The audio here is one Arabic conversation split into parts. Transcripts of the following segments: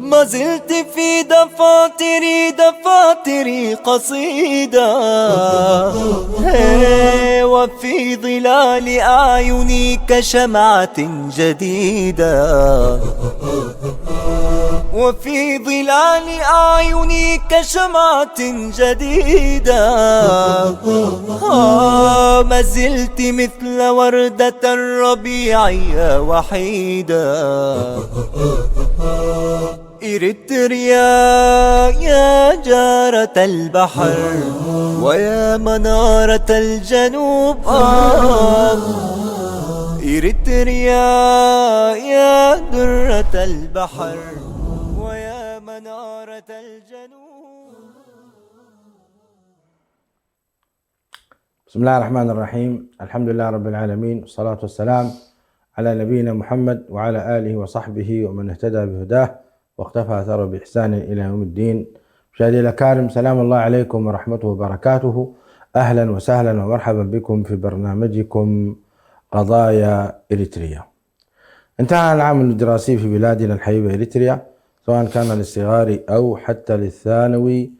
ما زلت في دفاتري قصيدة، وفي ظلال أعيني كشمعة جديدة، وفي ظلال أعيني كشمعة جديدة. ما زلت مثل وردة الربيع وحيدة. إريتريا يا جارة البحر ويا منارة الجنوب، إريتريا يا درة البحر ويا منارة الجنوب. بسم الله الرحمن الرحيم. الحمد لله رب العالمين، والصلاة والسلام على نبينا محمد وعلى آله وصحبه ومن اهتدى بهداه واقتفى أثره بإحسان إلى يوم الدين. مشاهدي الأكارم، سلام الله عليكم ورحمته وبركاته. أهلا وسهلا ومرحبا بكم في برنامجكم قضايا إريتريا. انتهى العام الدراسي في بلادنا الحبيبة إريتريا، سواء كان للصغار أو حتى للثانوي،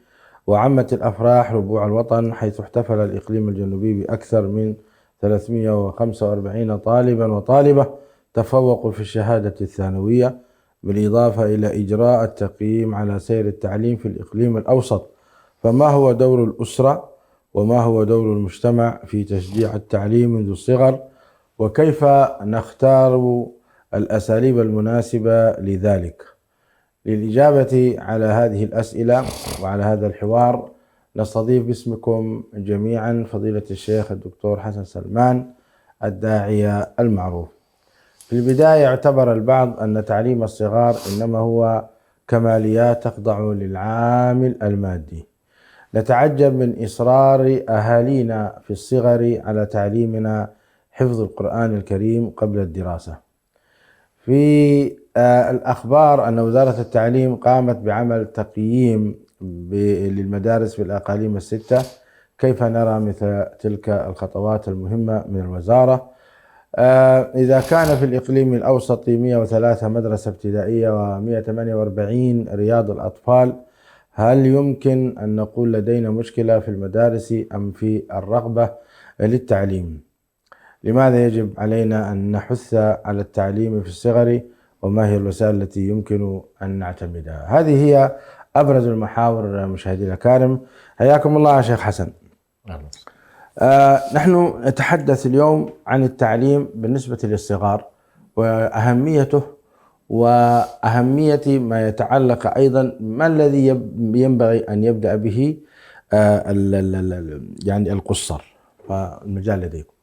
وعمت الأفراح ربوع الوطن، حيث احتفل الإقليم الجنوبي بأكثر من 345 طالبا وطالبة تفوقوا في الشهادة الثانوية، بالإضافة إلى إجراء التقييم على سير التعليم في الإقليم الأوسط. فما هو دور الأسرة وما هو دور المجتمع في تشجيع التعليم منذ الصغر، وكيف نختار الأساليب المناسبة لذلك؟ للإجابة على هذه الأسئلة وعلى هذا الحوار نستضيف باسمكم جميعا فضيلة الشيخ الدكتور حسن سلمان، الداعية المعروف. في البداية اعتبر البعض أن تعليم الصغار إنما هو كماليات تخضع للعامل المادي. نتعجب من إصرار أهالينا في الصغر على تعليمنا حفظ القرآن الكريم قبل الدراسة. في الأخبار أن وزارة التعليم قامت بعمل تقييم للمدارس في الأقاليم الستة. كيف نرى مثل تلك الخطوات المهمة من الوزارة؟ إذا كان في الإقليم الأوسط 103 مدرسة ابتدائية و148 رياض الأطفال، هل يمكن أن نقول لدينا مشكلة في المدارس أم في الرغبة للتعليم؟ لماذا يجب علينا أن نحث على التعليم في الصغر، وما هي الوسائل التي يمكن أن نعتمدها؟ هذه هي أبرز المحاور. مشاهدي الأكارم، حياكم الله يا شيخ حسن. نحن نتحدث اليوم عن التعليم بالنسبة للصغار وأهميته، وأهمية ما يتعلق أيضا ما الذي ينبغي أن يبدأ به يعني القصر. فالمجال لديكم.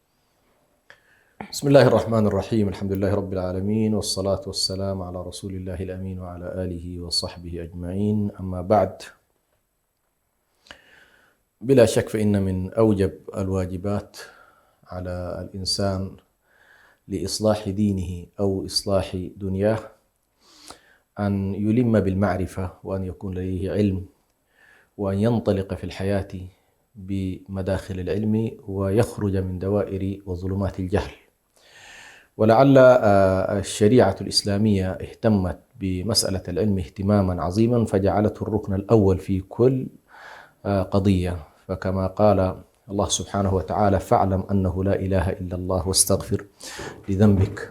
بسم الله الرحمن الرحيم. الحمد لله رب العالمين، والصلاة والسلام على رسول الله الأمين وعلى آله وصحبه أجمعين. أما بعد، بلا شك فإن من أوجب الواجبات على الإنسان لإصلاح دينه أو إصلاح دنياه أن يلم بالمعرفة، وأن يكون لديه علم، وأن ينطلق في الحياة بمداخل العلم ويخرج من دوائر وظلمات الجهل. ولعل الشريعة الإسلامية اهتمت بمسألة العلم اهتماما عظيما، فجعلته الركن الأول في كل قضية. فكما قال الله سبحانه وتعالى: فاعلم أنه لا إله إلا الله واستغفر لذنبك.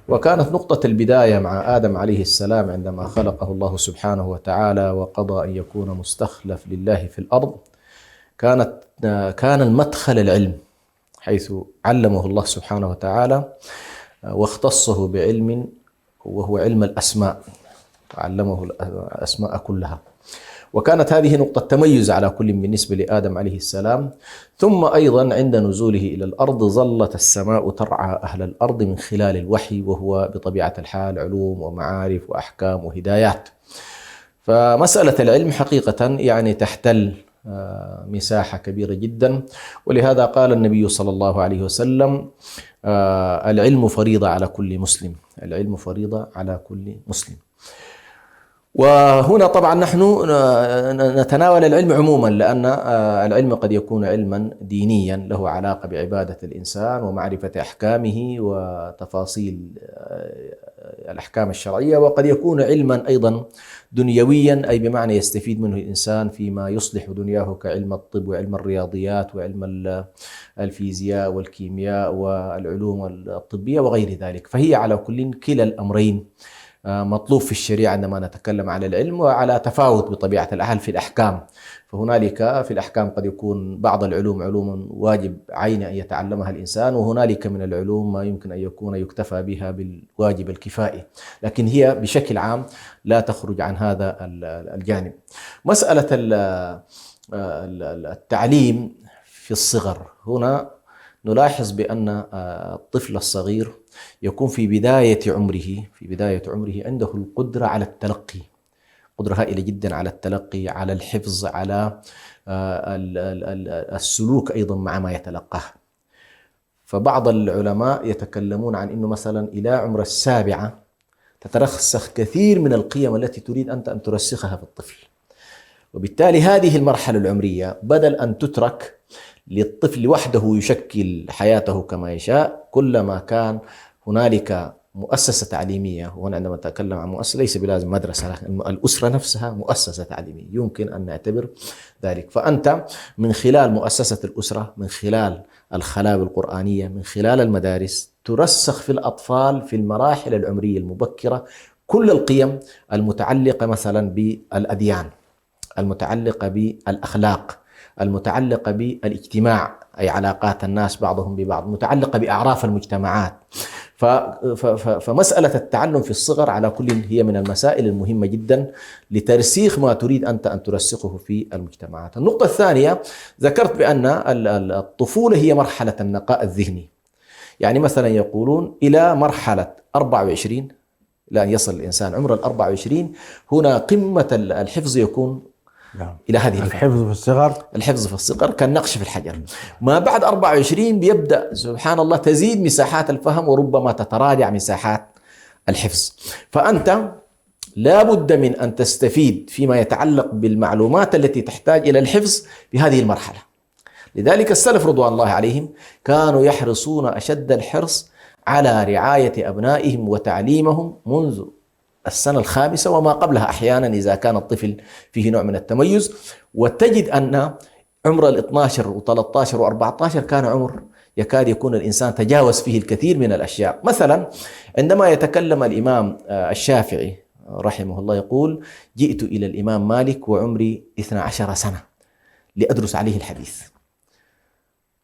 وكانت نقطة البداية مع آدم عليه السلام عندما خلقه الله سبحانه وتعالى وقضى أن يكون مستخلف لله في الأرض، كان المدخل العلم، حيث علمه الله سبحانه وتعالى واختصه بعلم وهو علم الأسماء، علمه الأسماء كلها. وكانت هذه نقطة تميز على كل بالنسبة لآدم عليه السلام. ثم أيضا عند نزوله إلى الأرض ظلت السماء ترعى أهل الأرض من خلال الوحي، وهو بطبيعة الحال علوم ومعارف وأحكام وهدايات. فمسألة العلم حقيقة يعني تحتل مساحة كبيرة جدا. ولهذا قال النبي صلى الله عليه وسلم: العلم فريضة على كل مسلم، العلم فريضة على كل مسلم. وهنا طبعا نحن نتناول العلم عموما، لأن العلم قد يكون علما دينيا له علاقة بعبادة الإنسان ومعرفة أحكامه وتفاصيل الأحكام الشرعية، وقد يكون علما أيضا دنيويا، أي بمعنى يستفيد منه الإنسان فيما يصلح دنياه كعلم الطب وعلم الرياضيات وعلم الفيزياء والكيمياء والعلوم الطبية وغير ذلك. فهي على كلا الأمرين مطلوب في الشريعة عندما نتكلم على العلم، وعلى تفاوت بطبيعة الحال في الأحكام. فهنالك في الأحكام قد يكون بعض العلوم علوم واجب عيني أن يتعلمها الإنسان، وهنالك من العلوم ما يمكن أن يكون يكتفى بها بالواجب الكفائي، لكن هي بشكل عام لا تخرج عن هذا الجانب. مسألة التعليم في الصغر، هنا نلاحظ بأن الطفل الصغير يكون في بداية عمره عنده القدرة على التلقي، قدرة هائلة جدا على التلقي، على الحفظ، على السلوك أيضا مع ما يتلقاه. فبعض العلماء يتكلمون عن أنه مثلا إلى عمر 7 تترسخ كثير من القيم التي تريد أنت أن ترسخها في الطفل، وبالتالي هذه المرحلة العمرية بدل أن تترك للطفل وحده يشكل حياته كما يشاء، كلما كان هنالك مؤسسة تعليمية. وهنا عندما نتكلم عن مؤسسة ليس بلازم مدرسة، الأسرة نفسها مؤسسة تعليمية يمكن أن نعتبر ذلك. فأنت من خلال مؤسسة الأسرة، من خلال الخلاوي القرآنية، من خلال المدارس، ترسخ في الأطفال في المراحل العمرية المبكرة كل القيم المتعلقة مثلا بالأديان، المتعلقة بالأخلاق، المتعلقة بالاجتماع أي علاقات الناس بعضهم ببعض، متعلقة بأعراف المجتمعات. فمسألة التعلم في الصغر على كل هي من المسائل المهمة جدا لترسيخ ما تريد أنت أن ترسخه في المجتمعات. النقطة الثانية، ذكرت بأن الطفولة هي مرحلة النقاء الذهني، يعني مثلا يقولون إلى مرحلة 24 لأن يصل الإنسان عمر 24 هنا قمة الحفظ يكون إلى هذه الحفظ في الصغر، الحفظ في الصغر كالنقش في الحجر. ما بعد 24 بيبدأ سبحان الله تزيد مساحات الفهم وربما تتراجع مساحات الحفظ. فأنت لا بد من أن تستفيد فيما يتعلق بالمعلومات التي تحتاج إلى الحفظ بهذه المرحلة. لذلك السلف رضوان الله عليهم كانوا يحرصون أشد الحرص على رعاية أبنائهم وتعليمهم منذ السنة الخامسة وما قبلها أحيانا إذا كان الطفل فيه نوع من التميز. وتجد أن عمر 12 و13 و14 كان عمر يكاد يكون الإنسان تجاوز فيه الكثير من الأشياء. مثلا عندما يتكلم الإمام الشافعي رحمه الله يقول: جئت إلى الإمام مالك وعمري 12 سنة لأدرس عليه الحديث.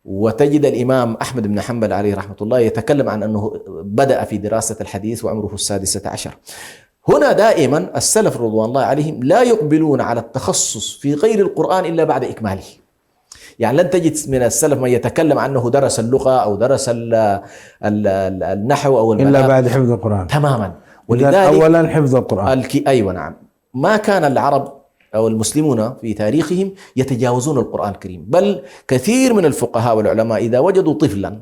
وتجد الإمام أحمد بن حنبل عليه رحمة الله يتكلم عن أنه بدأ في دراسة الحديث وعمره 16. هنا دائما السلف رضوان الله عليهم لا يقبلون على التخصص في غير القرآن إلا بعد إكماله. يعني لن تجد من السلف من يتكلم عنه درس اللغة أو درس النحو أو البلاغة إلا بعد حفظ القرآن تماما. ولذلك أولا حفظ القرآن. أيوة نعم. ما كان العرب أو المسلمون في تاريخهم يتجاوزون القرآن الكريم، بل كثير من الفقهاء والعلماء إذا وجدوا طفلا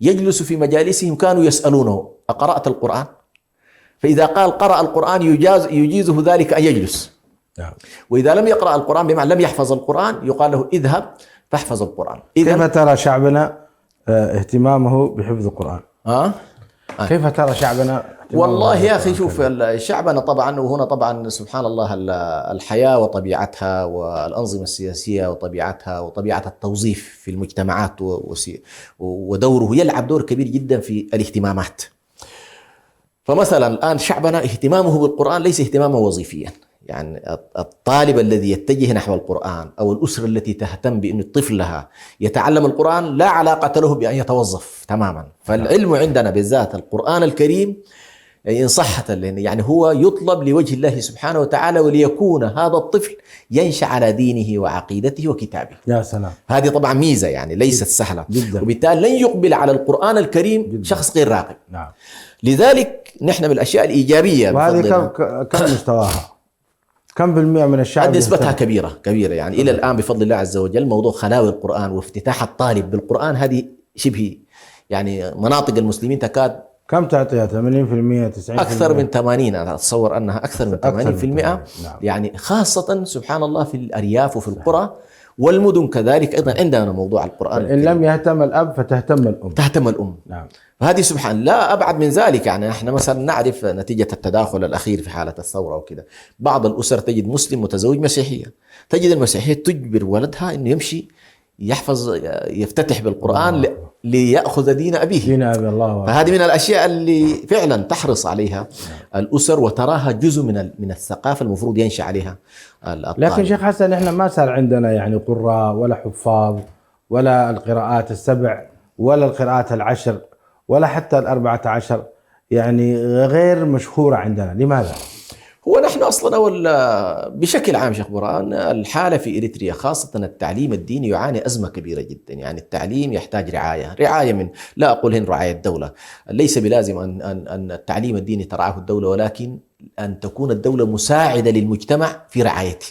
يجلس في مجالسهم كانوا يسألونه: أقرأت القرآن؟ فإذا قال قرأ القرآن يجيزه ذلك أن يجلس. وإذا لم يقرأ القرآن بمعنى لم يحفظ القرآن يقال له: اذهب فاحفظ القرآن. كيف ترى شعبنا اهتمامه بحفظ القرآن؟ كيف ترى شعبنا؟ والله يا أخي شوف، شعبنا طبعا، وهنا طبعا سبحان الله الحياة وطبيعتها والأنظمة السياسية وطبيعتها وطبيعة التوظيف في المجتمعات ودوره يلعب دور كبير جدا في الاهتمامات. فمثلا الآن شعبنا اهتمامه بالقرآن ليس اهتماما وظيفيا، يعني الطالب الذي يتجه نحو القرآن أو الأسرة التي تهتم بأن الطفل لها يتعلم القرآن لا علاقة له بأن يتوظف تماما. فالعلم عندنا بالذات القرآن الكريم إن صحت يعني هو يطلب لوجه الله سبحانه وتعالى، وليكون هذا الطفل ينشأ على دينه وعقيدته وكتابه. يا سلام، هذه طبعا ميزة يعني ليست سهلة جدا. وبالتالي لن يقبل على القرآن الكريم جدا شخص غير راغب. نعم. لذلك نحن من الأشياء الإيجابية، وهذه كم مستواها؟ كم بالمئة من الشعب؟ نسبتها كبيرة يعني إلى الآن بفضل الله عز وجل. موضوع خلاوي القرآن وافتتاح الطالب بالقرآن هذه شبه يعني مناطق المسلمين تكاد كم تعطيها؟ 80%، 90%؟ أكثر من 80. أنا أتصور أنها أكثر من 80%. نعم. يعني خاصة سبحان الله في الأرياف وفي القرى، والمدن كذلك أيضا عندنا موضوع القرآن إن لم يهتم الأب فتهتم الأم. تهتم الأم. نعم. فهذه سبحان لا أبعد من ذلك. يعني احنا مثلا نعرف نتيجة التداخل الأخير في حالة الثورة وكذا، بعض الأسر تجد مسلم متزوج مسيحية، تجد المسيحية تجبر ولدها إنه يمشي يحفظ يفتتح بالقرآن ليأخذ دين أبيه. دين أبي الله. فهذه من الأشياء اللي فعلا تحرص عليها الأسر وتراها جزء من الثقافة المفروض ينشأ عليها الطالب. لكن شيخ حسن احنا ما صار عندنا يعني قراء ولا حفاظ ولا القراءات السبع ولا القراءات العشر ولا حتى ال14 يعني غير مشهورة عندنا. لماذا؟ هو نحن أصلا بشكل عام شيخ برهان الحالة في إريتريا خاصة التعليم الديني يعاني أزمة كبيرة جدا. يعني التعليم يحتاج رعاية من، لا أقول هنا رعاية الدولة، ليس بلازم أن التعليم الديني ترعاه الدولة، ولكن أن تكون الدولة مساعدة للمجتمع في رعايته.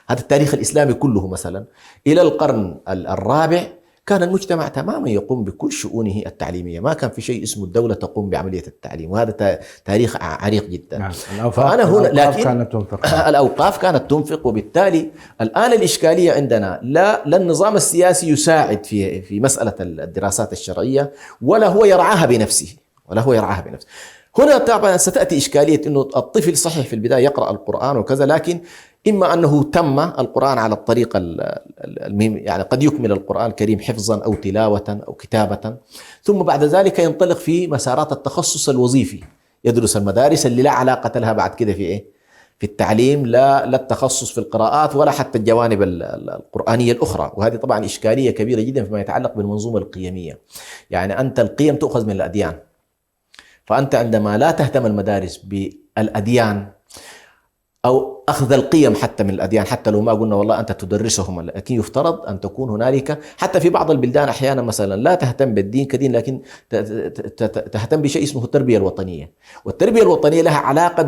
هذا التاريخ الإسلامي كله مثلا إلى القرن الرابع كان المجتمع تماما يقوم بكل شؤونه التعليمية، ما كان في شيء اسمه الدولة تقوم بعملية التعليم، وهذا تاريخ عريق جدا. نعم. فأنا هنا الأوقاف كانت تنفق. الأوقاف كانت تنفق، وبالتالي الآن الإشكالية عندنا لا النظام السياسي يساعد في مسألة الدراسات الشرعية ولا هو يرعاها بنفسه. هنا طبعا ستأتي إشكالية أنه الطفل صحيح في البداية يقرأ القرآن وكذا، لكن إما أنه تم القرآن على الطريقة يعني قد يكمل القرآن الكريم حفظا أو تلاوة أو كتابة، ثم بعد ذلك ينطلق في مسارات التخصص الوظيفي، يدرس المدارس اللي لا علاقة لها بعد كده في التعليم، لا التخصص في القراءات ولا حتى الجوانب القرآنية الأخرى. وهذه طبعا إشكالية كبيرة جدا فيما يتعلق بالمنظومة القيمية. يعني أنت القيم تؤخذ من الأديان، فأنت عندما لا تهتم المدارس بالأديان أو أخذ القيم حتى من الأديان، حتى لو ما قلنا والله أنت تدرسهم، لكن يفترض أن تكون هنالك حتى في بعض البلدان أحيانا مثلا لا تهتم بالدين كدين، لكن تهتم بشيء اسمه التربية الوطنية. والتربية الوطنية لها علاقة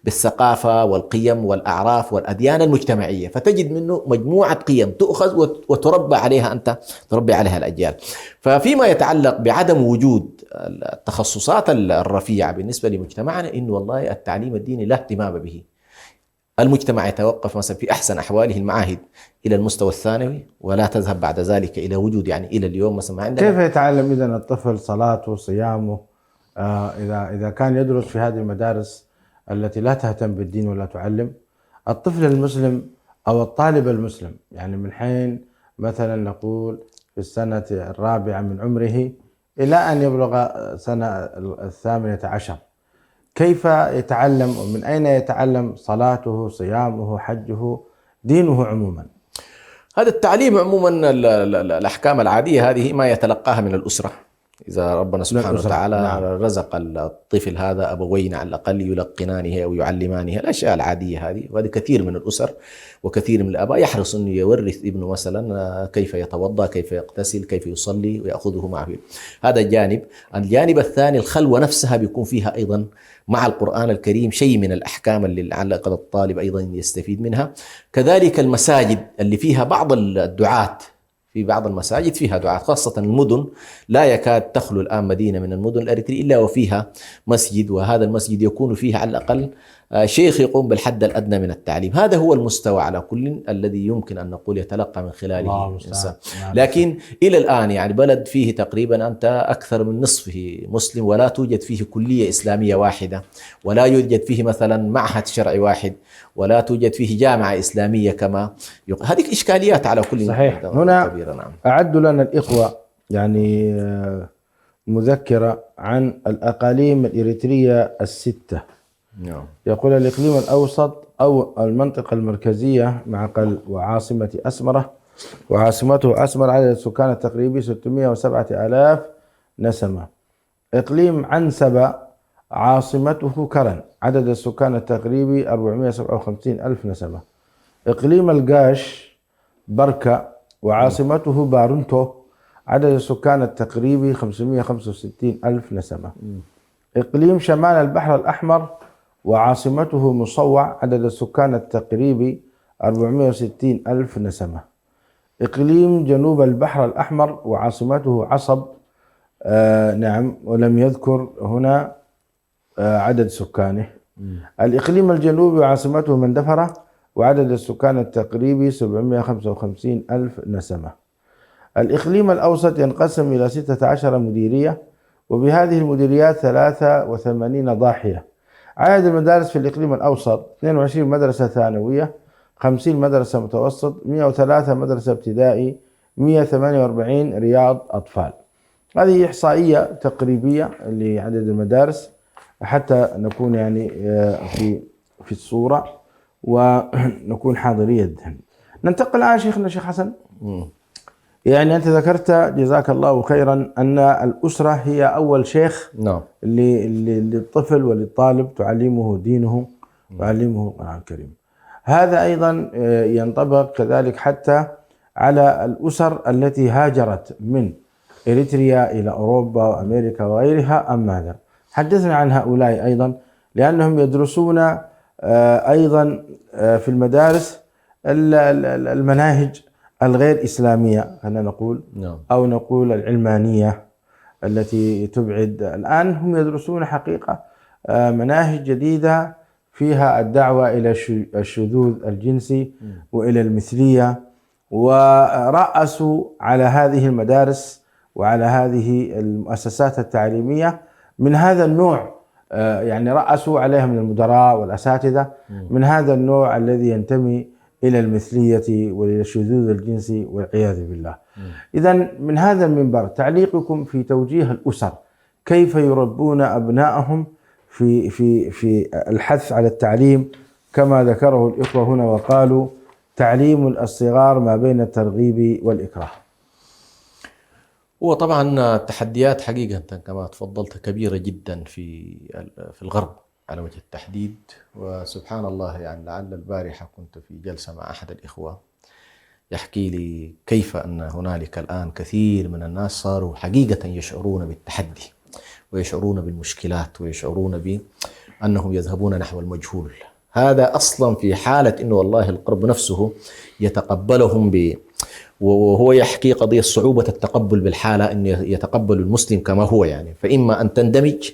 بالثقافة والقيم والأعراف والأديان المجتمعية، فتجد منه مجموعة قيم تؤخذ وتربى عليها أنت، تربي عليها الأجيال. ففيما يتعلق بعدم وجود التخصصات الرفيعة بالنسبة لمجتمعنا، إنه والله التعليم الديني لا اهتمام به. المجتمع يتوقف مثلا في أحسن أحواله المعاهد إلى المستوى الثانوي، ولا تذهب بعد ذلك إلى وجود يعني إلى اليوم مثلا ما عندنا. كيف يتعلم إذن الطفل صلاته وصيامه إذا كان يدرس في هذه المدارس التي لا تهتم بالدين ولا تعلم؟ الطفل المسلم أو الطالب المسلم يعني من حين مثلا نقول في السنة 4 من عمره إلى أن يبلغ سنة 18، كيف يتعلم ومن أين يتعلم صلاته صيامه حجه دينه عموما؟ هذا التعليم عموما الأحكام العادية هذه ما يتلقاها من الأسرة. إذا ربنا سبحانه وتعالى نعم. رزق الطفل هذا أبوين على الأقل يلقنانه أو يعلمانه الأشياء العادية هذه، وهذه كثير من الأسر وكثير من الآباء يحرص أن يورث ابنه مثلا كيف يتوضأ، كيف يغتسل، كيف يصلي، ويأخذه معه. هذا جانب. الجانب الثاني الخلوة نفسها بيكون فيها أيضا مع القرآن الكريم شيء من الأحكام اللي لعل الطالب أيضا يستفيد منها. كذلك المساجد اللي فيها بعض الدعاة، في بعض المساجد فيها دعاة، خاصة المدن لا يكاد تخلو الآن مدينة من المدن الأريترية إلا وفيها مسجد، وهذا المسجد يكون فيه على الأقل شيخ يقوم بالحد الأدنى من التعليم. هذا هو المستوى على كل الذي يمكن أن نقول يتلقى من خلاله الإنسان. لكن إلى الآن يعني بلد فيه تقريبا أنت أكثر من نصفه مسلم، ولا توجد فيه كلية إسلامية واحدة، ولا يوجد فيه مثلا معهد شرعي واحد، ولا توجد فيه جامعة إسلامية كما هذه إشكاليات على كل. صحيح. هنا كبيرة. نعم. أعدوا لنا الإخوة يعني مذكرة عن الأقاليم الإريترية ال6. نعم. يقول الإقليم الأوسط أو المنطقة المركزية معقل وعاصمة أسمرة، وعاصمته أسمر، عدد السكان التقريبي 607,000 نسمة. إقليم عنسبة عاصمته كرن، عدد السكان التقريبي 457,000 نسمة. إقليم القاش بركة وعاصمته بارنتو، عدد السكان التقريبي 565,000 نسمة. إقليم شمال البحر الأحمر وعاصمته مصوع، عدد السكان التقريبي 460,000 نسمة. إقليم جنوب البحر الأحمر وعاصمته عصب، نعم، ولم يذكر هنا عدد سكانه. الإقليم الجنوبي وعاصمته مندفرة، وعدد السكان التقريبي 755 ألف نسمة. الإقليم الأوسط ينقسم إلى 16 مديرية، وبهذه المديريات 83 ضاحية. عدد المدارس في الإقليم الأوسط 22 مدرسة ثانوية، 50 مدرسة متوسط، 103 مدرسة ابتدائي، 148 رياض أطفال. هذه إحصائية تقريبية لعدد المدارس حتى نكون يعني في الصورة ونكون حاضري الذهن. ننتقل الآن شيخنا الشيخ حسن. يعني أنت ذكرت جزاك الله خيرا أن الأسرة هي أول شيخ نعم للطفل وللطالب تعلمه دينه وتعلمه القرآن الكريم. هذا أيضا ينطبق كذلك حتى على الأسر التي هاجرت من إريتريا إلى أوروبا وأمريكا وغيرها، أم ماذا؟ حدثنا عن هؤلاء أيضا، لأنهم يدرسون أيضا في المدارس المناهج الغير إسلامية، خلينا نقول، أو نقول العلمانية التي تبعد. الآن هم يدرسون حقيقة مناهج جديدة فيها الدعوة إلى الشذوذ الجنسي وإلى المثلية، ورأسوا على هذه المدارس وعلى هذه المؤسسات التعليمية من هذا النوع، يعني رأسوا عليها من المدراء والأساتذة من هذا النوع الذي ينتمي إلى المثلية وإلى الشذوذ الجنسي والعياذ بالله. إذن من هذا المنبر تعليقكم في توجيه الأسر، كيف يربون أبنائهم في الحث على التعليم كما ذكره الإخوة هنا وقالوا تعليم الصغار ما بين الترغيب والإكراه. هو طبعا التحديات حقيقة كما تفضلت كبيرة جدا في الغرب على وجه التحديد. وسبحان الله، يعني لعل البارحة كنت في جلسة مع أحد الإخوة يحكي لي كيف أن هنالك الآن كثير من الناس صاروا حقيقة يشعرون بالتحدي ويشعرون بالمشكلات ويشعرون بأنهم يذهبون نحو المجهول. هذا أصلا في حالة أنه والله الغرب نفسه يتقبلهم وهو يحكي قضية صعوبة التقبل بالحالة أن يتقبل المسلم كما هو، يعني فإما أن تندمج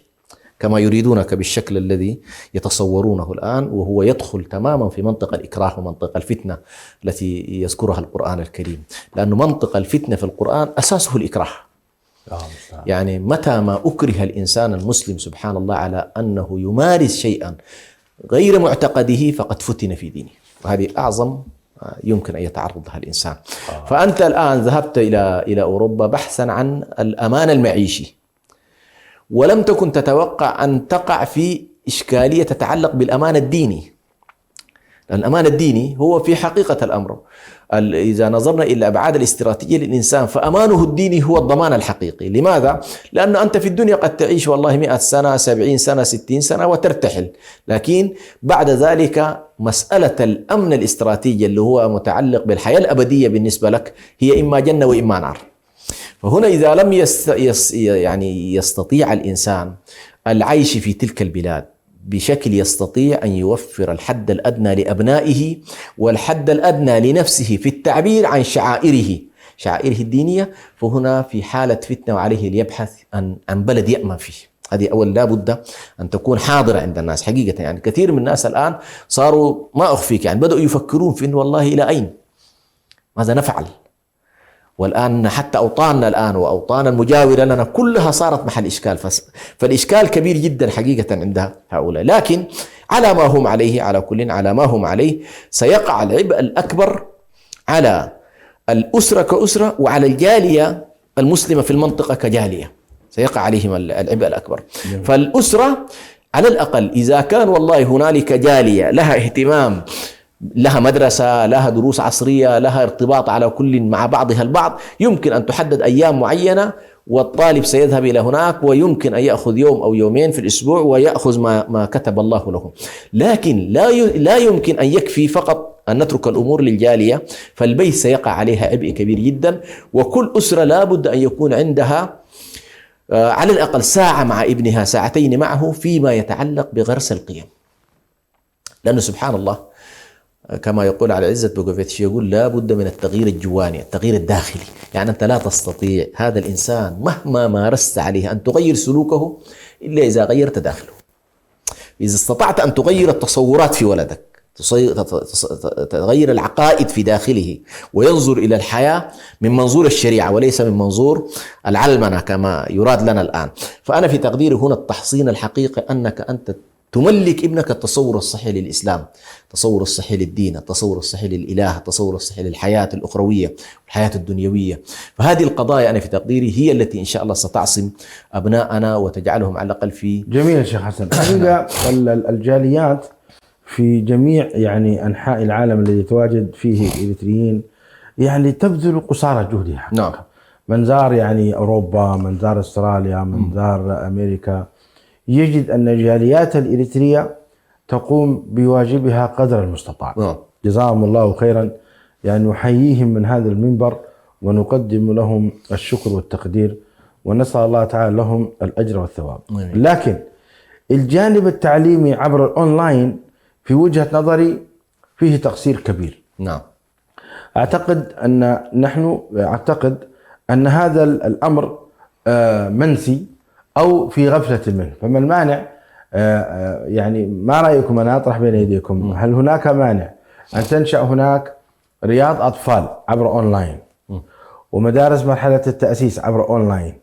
كما يريدونك بالشكل الذي يتصورونه الآن، وهو يدخل تماما في منطقة الإكراه ومنطقة الفتنة التي يذكرها القرآن الكريم، لأن منطقة الفتنة في القرآن أساسه الإكراه. يعني متى ما أكره الإنسان المسلم سبحان الله على أنه يمارس شيئا غير معتقده فقد فتن في دينه، وهذه أعظم يمكن أن يتعرض لها الإنسان. فأنت الآن ذهبت إلى أوروبا بحثا عن الأمان المعيشي، ولم تكن تتوقع أن تقع في إشكالية تتعلق بالأمان الديني. الأمان الديني هو في حقيقة الأمر إذا نظرنا إلى الأبعاد الاستراتيجية للإنسان فأمانه الديني هو الضمان الحقيقي. لماذا؟ لأن أنت في الدنيا قد تعيش والله 100 سنة 70 سنة 60 سنة وترتحل، لكن بعد ذلك مسألة الأمن الاستراتيجي اللي هو متعلق بالحياة الأبدية بالنسبة لك هي إما جنة وإما نار. فهنا إذا لم يستطيع الإنسان العيش في تلك البلاد بشكل يستطيع أن يوفر الحد الأدنى لأبنائه والحد الأدنى لنفسه في التعبير عن شعائره الدينية، فهنا في حالة فتنة وعليه ليبحث عن بلد يأمن فيه. هذه أول لا بد أن تكون حاضرة عند الناس حقيقة. يعني كثير من الناس الآن صاروا ما أخفيك يعني بدأوا يفكرون في إنه والله إلى أين ماذا نفعل. والآن حتى أوطاننا الآن وأوطان المجاورة لنا كلها صارت محل إشكال، فالإشكال كبير جدا حقيقة عند هؤلاء. لكن على ما هم عليه، على كل على ما هم عليه سيقع العبء الأكبر على الأسرة كأسرة وعلى الجالية المسلمة في المنطقة كجالية، سيقع عليهم العبء الأكبر. فالأسرة على الأقل إذا كان والله هنالك جالية لها اهتمام، لها مدرسة، لها دروس عصرية، لها ارتباط على كل مع بعضها البعض، يمكن أن تحدد أيام معينة والطالب سيذهب إلى هناك، ويمكن أن يأخذ يوم أو يومين في الأسبوع ويأخذ ما كتب الله له. لكن لا يمكن أن يكفي فقط أن نترك الأمور للجالية، فالبيت سيقع عليها عبء كبير جدا. وكل أسرة لا بد أن يكون عندها على الأقل ساعة مع ابنها، ساعتين معه فيما يتعلق بغرس القيم. لأنه سبحان الله كما يقول على عزت بوغوفيتش، يقول لا بد من التغيير الجواني، التغيير الداخلي. يعني أنت لا تستطيع هذا الإنسان مهما مارست عليه أن تغير سلوكه إلا إذا غيرت داخله. إذا استطعت أن تغير التصورات في ولدك، تغير العقائد في داخله وينظر إلى الحياة من منظور الشريعة وليس من منظور العلمنة كما يراد لنا الآن. فأنا في تقديري هنا التحصين الحقيقي أنك أنت تملك ابنك التصور الصحيح للإسلام، التصور الصحيح للدين، التصور الصحيح للإله، التصور الصحيح للحياة الأخروية والحياة الدنيوية. فهذه القضايا أنا في تقديري هي التي إن شاء الله ستعصم أبناءنا وتجعلهم على الأقل في. جميل يا شيخ حسن. حقيقة الجاليات في جميع يعني أنحاء العالم الذي يتواجد فيه الإريتريين يعني تبذل قصارى جهدها. نعم. من زار يعني أوروبا، من زار أستراليا، من زار أمريكا، يجد أن الجاليات الإريترية تقوم بواجبها قدر المستطاع. جزاهم الله خيرا، يعني نحييهم من هذا المنبر ونقدم لهم الشكر والتقدير ونسأل الله تعالى لهم الأجر والثواب. لكن الجانب التعليمي عبر الأونلاين في وجهة نظري فيه تقصير كبير. نعم. أعتقد أن هذا الأمر منسي أو في غفلة منه. فما المانع؟ يعني ما رأيكم؟ أنا أطرح بين يديكم، هل هناك مانع أن تنشأ هناك رياض أطفال عبر أونلاين ومدارس مرحلة التأسيس عبر أونلاين،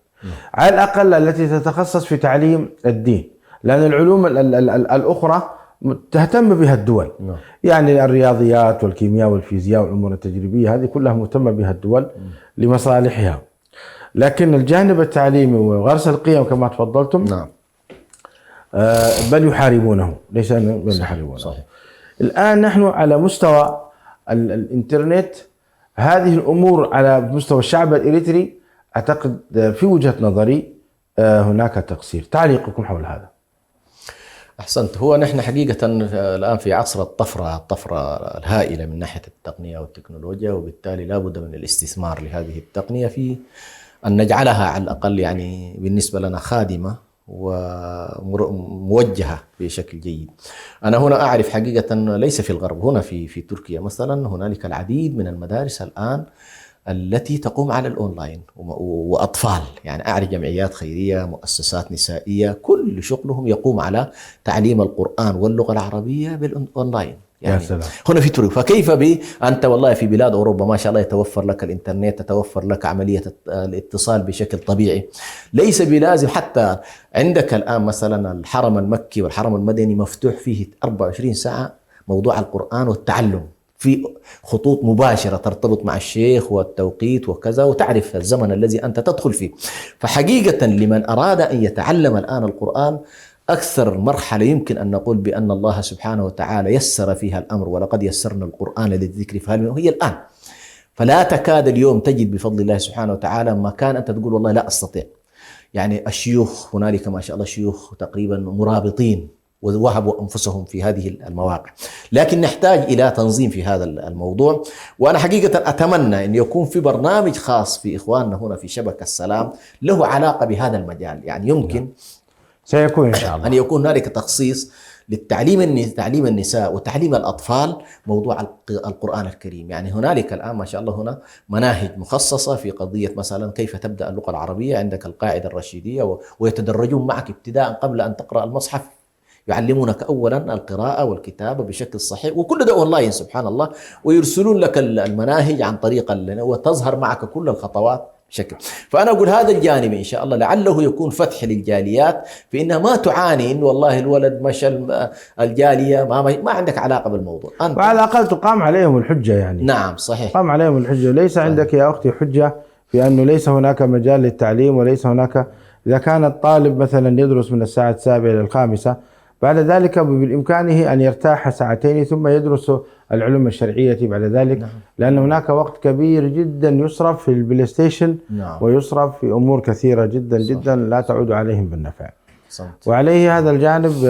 على الأقل التي تتخصص في تعليم الدين، لأن العلوم الأخرى تهتم بها الدول. يعني الرياضيات والكيمياء والفيزياء والأمور التجريبية هذه كلها مهتمة بها الدول لمصالحها، لكن الجانب التعليمي وغرس القيم كما تفضلتم نعم. بل يحاربونه، ليس بل يحاربونه. صحيح. الآن نحن على مستوى الإنترنت هذه الأمور على مستوى الشعب الإريتري أعتقد في وجهة نظري هناك تقصير. تعليقكم حول هذا؟ أحسنت. هو نحن حقيقة الآن في عصر الطفرة الهائلة من ناحية التقنية والتكنولوجيا، وبالتالي لا بد من الاستثمار لهذه التقنية في أن نجعلها على الأقل يعني بالنسبة لنا خادمة وموجهة بشكل جيد. أنا هنا أعرف حقيقة ليس في الغرب، هنا في تركيا مثلا هنالك العديد من المدارس الآن التي تقوم على الأونلاين وأطفال، يعني أعرف جمعيات خيرية، مؤسسات نسائية، كل شغلهم يقوم على تعليم القرآن واللغة العربية بالأونلاين. يعني هنا في تركيا، فكيف أنت والله في بلاد أوروبا ما شاء الله يتوفر لك الإنترنت، تتوفر لك عملية الاتصال بشكل طبيعي، ليس بلازم. حتى عندك الآن مثلا الحرم المكي والحرم المدني مفتوح فيه 24 ساعة موضوع القرآن والتعلم في خطوط مباشرة ترتبط مع الشيخ والتوقيت وكذا، وتعرف الزمن الذي أنت تدخل فيه. فحقيقة لمن أراد أن يتعلم الآن القرآن أكثر مرحلة يمكن أن نقول بأن الله سبحانه وتعالى يسر فيها الأمر، ولقد يسرنا القرآن للذكر فهل من هي الآن. فلا تكاد اليوم تجد بفضل الله سبحانه وتعالى مكان أنت تقول والله لا أستطيع. يعني الشيوخ هنالك ما شاء الله شيوخ تقريبا مرابطين ووهبوا أنفسهم في هذه المواقع، لكن نحتاج إلى تنظيم في هذا الموضوع. وأنا حقيقة أتمنى أن يكون في برنامج خاص في إخواننا هنا في شبكة السلام له علاقة بهذا المجال، يعني يمكن سيكون إن شاء الله أن يكون هنالك تخصيص للتعليم، تعليم النساء وتعليم الأطفال موضوع القرآن الكريم. يعني هنالك الآن ما شاء الله هنا مناهج مخصصة في قضية مثلا كيف تبدأ اللغة العربية، عندك القاعدة الرشيدية ويتدرجون معك ابتداء قبل أن تقرأ المصحف، يعلمونك أولا القراءة والكتابة بشكل صحيح، وكل ده أونلاين سبحان الله، ويرسلون لك المناهج عن طريق وتظهر معك كل الخطوات بشكل. فأنا أقول هذا الجانب إن شاء الله لعله يكون فتح للجاليات في إنها ما تعاني إنه والله الولد مشى الجالية ما عندك علاقة بالموضوع، أنت وعلى الأقل تقام عليهم الحجة. يعني نعم صحيح، تقام عليهم الحجة. ليس صحيح. عندك يا أختي حجة في أنه ليس هناك مجال للتعليم، وليس هناك، إذا كان الطالب مثلا يدرس من الساعة 7 إلى 5 بعد ذلك بالإمكانه أن يرتاح 2 ثم يدرس العلوم الشرعية بعد ذلك. نعم. لأن هناك وقت كبير جدا يصرف في البلاي ستيشن. نعم. ويصرف في أمور كثيرة جدا جدا لا تعود عليهم بالنفع. صمت. وعليه هذا الجانب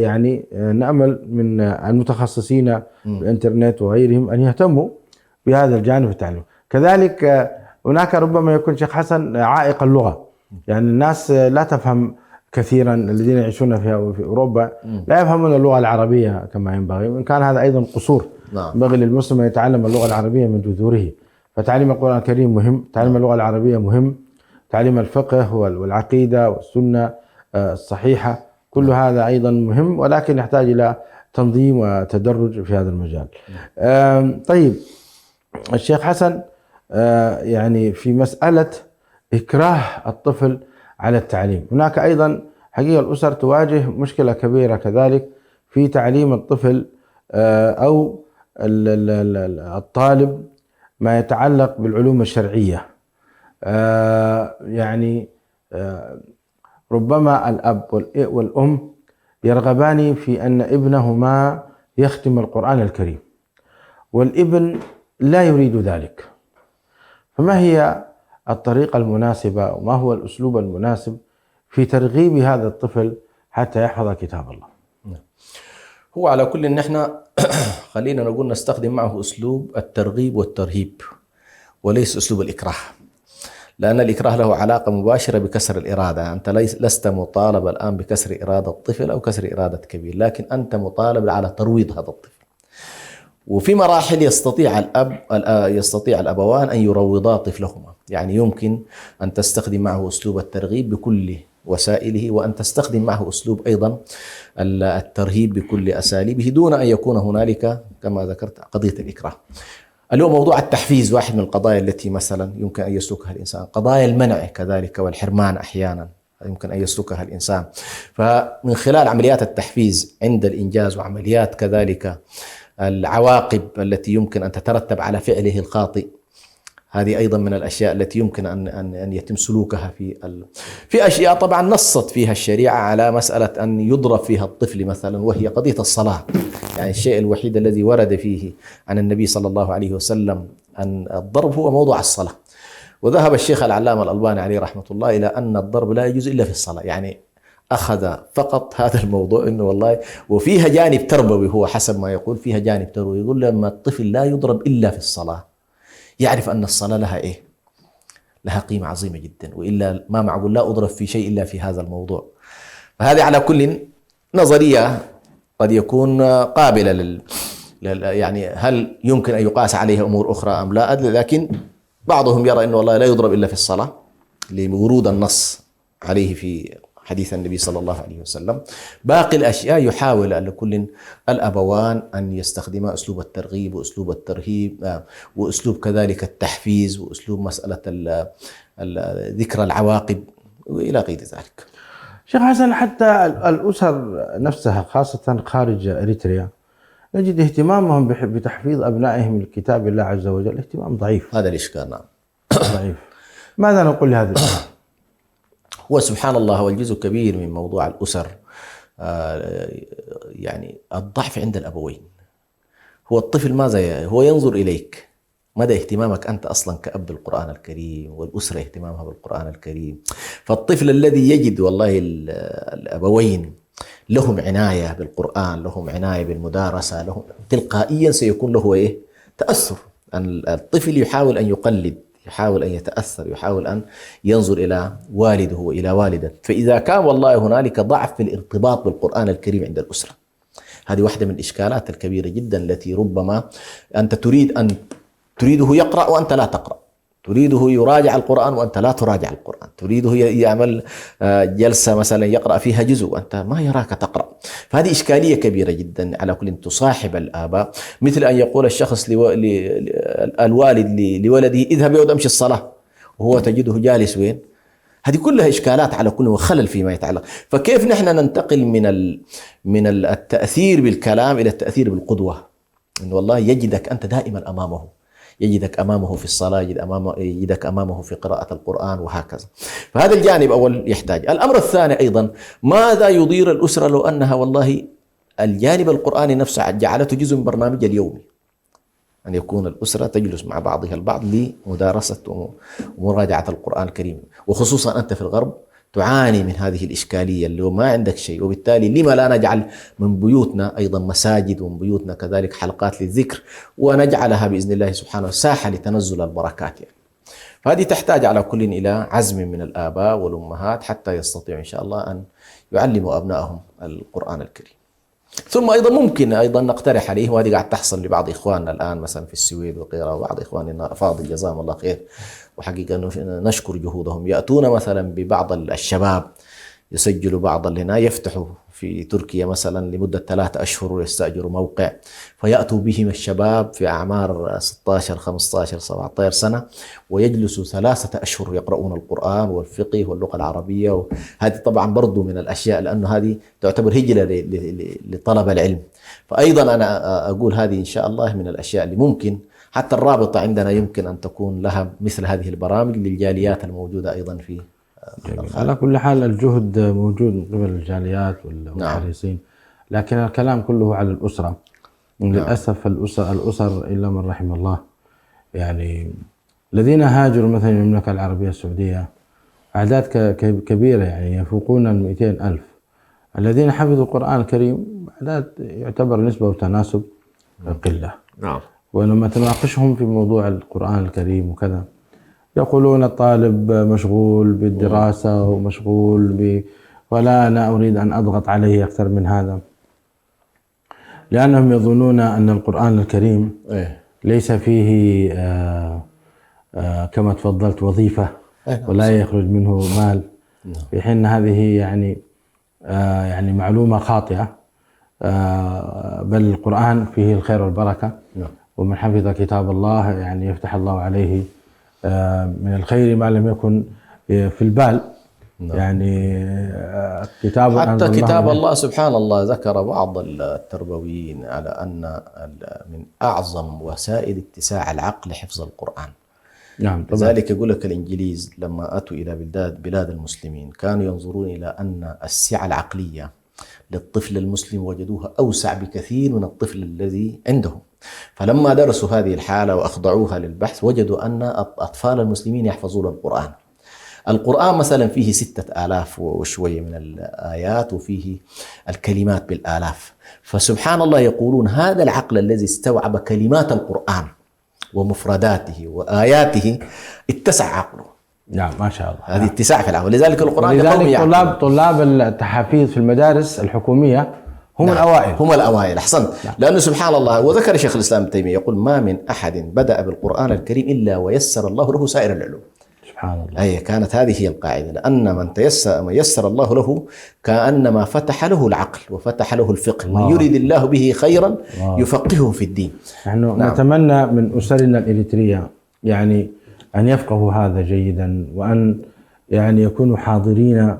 يعني نأمل من المتخصصين بالإنترنت وغيرهم أن يهتموا بهذا الجانب التعليم. كذلك هناك ربما يكون شيخ حسن عائق اللغة، يعني الناس لا تفهم كثيرا، الذين يعيشون في أوروبا لا يفهمون اللغة العربية كما ينبغي، وإن كان هذا أيضا قصور. نعم. ينبغي للمسلم أن يتعلم اللغة العربية من جذوره. فتعليم القرآن الكريم مهم، تعليم اللغة العربية مهم، تعليم الفقه والعقيدة والسنة الصحيحة كل هذا أيضا مهم، ولكن يحتاج إلى تنظيم وتدرج في هذا المجال. طيب الشيخ حسن، يعني في مسألة إكراه الطفل على التعليم، هناك أيضا حقيقة الأسر تواجه مشكلة كبيرة كذلك في تعليم الطفل أو الطالب ما يتعلق بالعلوم الشرعية. يعني ربما الأب والأم يرغبان في أن ابنهما يختم القرآن الكريم، والابن لا يريد ذلك، فما هي الطريقة المناسبة وما هو الأسلوب المناسب في ترغيب هذا الطفل حتى يحفظ كتاب الله؟ هو على كل إن إحنا خلينا نقول نستخدم معه أسلوب الترغيب والترهيب وليس أسلوب الإكراه، لأن الإكراه له علاقة مباشرة بكسر الإرادة. أنت لست مطالب الآن بكسر إرادة الطفل أو كسر إرادة كبير، لكن أنت مطالب على ترويض هذا الطفل. وفي مراحل يستطيع الأبوان أن يروضا طفلهما، يعني يمكن أن تستخدم معه أسلوب الترغيب بكل وسائله، وأن تستخدم معه أسلوب أيضا الترهيب بكل أساليبه، دون أن يكون هنالك كما ذكرت قضية الإكراه. اليوم موضوع التحفيز واحد من القضايا التي مثلا يمكن أن يسلكها الإنسان، قضايا المنع كذلك والحرمان أحيانا يمكن أن يسلكها الإنسان. فمن خلال عمليات التحفيز عند الإنجاز وعمليات كذلك العواقب التي يمكن أن تترتب على فعله الخاطئ، هذه أيضا من الأشياء التي يمكن أن يتم سلوكها في أشياء طبعا نصت فيها الشريعة على مسألة أن يضرب فيها الطفل مثلا، وهي قضية الصلاة. يعني الشيء الوحيد الذي ورد فيه عن النبي صلى الله عليه وسلم أن الضرب هو موضوع الصلاة. وذهب الشيخ العلامة الألباني عليه رحمة الله إلى أن الضرب لا يجوز إلا في الصلاة، يعني أخذ فقط هذا الموضوع إنه والله وفيها جانب تربوي، هو حسب ما يقول فيها جانب تربوي، يقول لما الطفل لا يضرب إلا في الصلاة يعرف أن الصلاة لها لها قيمة عظيمة جدا، وإلا ما معقول لا أضرب في شيء إلا في هذا الموضوع. فهذه على كل نظرية قد يكون قابلة يعني هل يمكن أن يقاس عليها أمور أخرى أم لا أدري، لكن بعضهم يرى أنه والله لا يضرب إلا في الصلاة لورود النص عليه في حديث النبي صلى الله عليه وسلم. باقي الأشياء يحاول أن كل الأبوان أن يستخدما أسلوب الترغيب وأسلوب الترهيب وأسلوب كذلك التحفيز وأسلوب مسألة ذكر العواقب وإلى غير ذلك. شيخ حسن، حتى الأسر نفسها خاصة خارج إريتريا نجد اهتمامهم بتحفيظ أبنائهم لكتاب الله عز وجل اهتمام ضعيف. هذا الإشكال، نعم. ضعيف. ماذا نقول لهذا الأمر؟ وسبحان الله هو الجزء كبير من موضوع الأسر يعني الضعف عند الأبوين. هو الطفل ماذا هو ينظر إليك، مدى اهتمامك أنت أصلا كأب بالقرآن الكريم، والأسرة اهتمامها بالقرآن الكريم. فالطفل الذي يجد والله الأبوين لهم عناية بالقرآن، لهم عناية بالمدارسة، لهم تلقائيا سيكون له تأثر. الطفل يحاول أن يقلد، يحاول أن يتأثر، يحاول أن ينظر إلى والده وإلى والده. فإذا كان والله هنالك ضعف في الارتباط بالقرآن الكريم عند الأسرة، هذه واحدة من الإشكالات الكبيرة جدا التي ربما أنت تريده يقرأ وأنت لا تقرأ، تريده يراجع القرآن وأنت لا تراجع القرآن، تريده يعمل جلسة مثلا يقرأ فيها جزء وأنت ما يراك تقرأ. فهذه إشكالية كبيرة جدا على كل تصاحب الآباء، مثل أن يقول الشخص الوالد لولده اذهب يعود أمشي الصلاة وهو تجده جالس وين. هذه كلها إشكالات على كل وخلل فيما يتعلق. فكيف نحن ننتقل من التأثير بالكلام إلى التأثير بالقدوة، إن والله يجدك أنت دائما أمامه، يجدك أمامه في الصلاة، يجدك أمامه في قراءة القرآن وهكذا. فهذا الجانب أول يحتاج. الأمر الثاني أيضا ماذا يضير الأسرة لو أنها والله الجانب القرآني نفسه جعلته جزء من برنامج اليومي، أن يكون الأسرة تجلس مع بعضها البعض لمدارسة ومراجعة القرآن الكريم. وخصوصا أنت في الغرب تعاني من هذه الإشكالية اللي هو ما عندك شيء، وبالتالي لما لا نجعل من بيوتنا أيضا مساجد ومن بيوتنا كذلك حلقات للذكر، ونجعلها بإذن الله سبحانه ساحة لتنزل البركات يعني. فهذه تحتاج على كل إلى عزم من الآباء والأمهات حتى يستطيعوا إن شاء الله أن يعلموا أبنائهم القرآن الكريم. ثم أيضا ممكن أيضا نقترح عليه، وهذه قاعد تحصل لبعض إخواننا الآن مثلا في السويد وغيرها، وبعض إخواننا الأفاضل جزاهم الله خير وحقيقة نشكر جهودهم، يأتون مثلا ببعض الشباب يسجلوا بعض هنا، يفتحوا في تركيا مثلا لمدة 3 أشهر ويستأجروا موقع، فيأتوا بهم الشباب في أعمار 16 15 17 سنة، ويجلسوا 3 أشهر يقرؤون القرآن والفقه واللغة العربية. هذه طبعا برضو من الأشياء، لأنه هذه تعتبر هجرة لطلب العلم. فأيضا أنا أقول هذه إن شاء الله من الأشياء اللي ممكن حتى الرابطة عندنا يمكن أن تكون لها مثل هذه البرامج للجاليات الموجودة أيضا في على كل حال الجهد موجود من قبل الجاليات والحريصين. لكن الكلام كله على الأسرة. للأسف الأسر إلا من رحم الله، يعني الذين هاجروا مثلا المملكة العربية السعودية أعداد كبيرة، يعني يفوقون 200,000. الذين حفظوا القرآن الكريم أعداد يعتبر نسبة وتناسب قلة. نعم. ولما تناقشهم في موضوع القرآن الكريم وكذا يقولون الطالب مشغول بالدراسة ومشغول ولا أنا أريد أن أضغط عليه أكثر من هذا، لأنهم يظنون أن القرآن الكريم ليس فيه كما تفضلت وظيفة ولا يخرج منه مال، في حين هذه يعني معلومة خاطئة. بل القرآن فيه الخير والبركة، ومن حفظ كتاب الله يعني يفتح الله عليه من الخير ما لم يكن في البال. يعني حتى كتاب الله سبحان الله ذكر بعض التربويين على أن من أعظم وسائل اتساع العقل حفظ القرآن. نعم. لذلك يقول لك الإنجليز لما أتوا إلى بلاد المسلمين كانوا ينظرون إلى أن السعة العقلية للطفل المسلم وجدوها أوسع بكثير من الطفل الذي عندهم. فلما درسوا هذه الحالة وأخضعوها للبحث وجدوا أن أطفال المسلمين يحفظون القرآن مثلا فيه 6,000 وشوية من الآيات، وفيه الكلمات بالآلاف. فسبحان الله يقولون هذا العقل الذي استوعب كلمات القرآن ومفرداته وآياته اتسع عقله. نعم ما شاء الله. هذه اتساع في العقل. لذلك القرآن طلاب التحافيظ في المدارس الحكومية هم الأوائل. أحسنت. لأنه سبحان الله، وذكر شيخ الإسلام ابن تيمية يقول ما من أحد بدأ بالقرآن الكريم إلا ويسر الله له سائر العلوم. سبحان الله. أي كانت هذه هي القاعدة، لأن من يسر الله له كأنما فتح له العقل وفتح له الفقه. من يريد الله به خيرا يفقهه في الدين. نحن نتمنى من أسرنا الإريترية يعني أن يفقهوا هذا جيدا، وأن يعني يكونوا حاضرين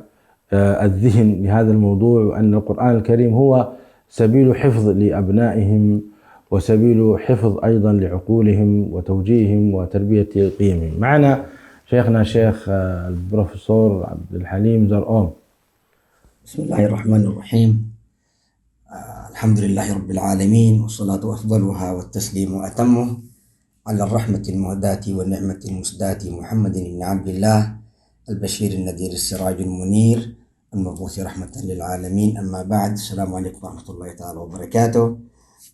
الذهن لهذا الموضوع، وأن القرآن الكريم هو سبيل حفظ لأبنائهم وسبيل حفظ أيضا لعقولهم وتوجيههم وتربية قيمهم. معنا شيخنا الشيخ البروفيسور عبد الحليم زرقوم. بسم الله الرحمن الرحيم. الحمد لله رب العالمين، والصلاة أفضلها والتسليم أتمه على الرحمة المهداة والنعمة المسداة محمد بن عبد الله البشير النذير السراج المنير المبعوث رحمة للعالمين. أما بعد، السلام عليكم ورحمة الله تعالى وبركاته.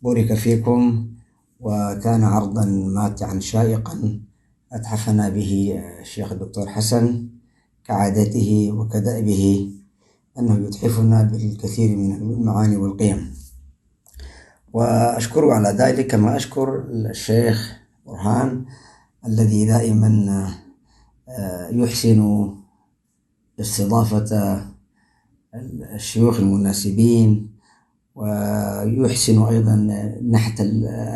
بورك فيكم، وكان عرضا ماتعا شائقا أتحفنا به الشيخ الدكتور حسن كعادته وكدأبه، أنه يتحفنا بالكثير من المعاني والقيم، وأشكره على ذلك كما أشكر الشيخ برهان الذي دائما يحسن استضافة الشيوخ المناسبين، ويحسن أيضا نحت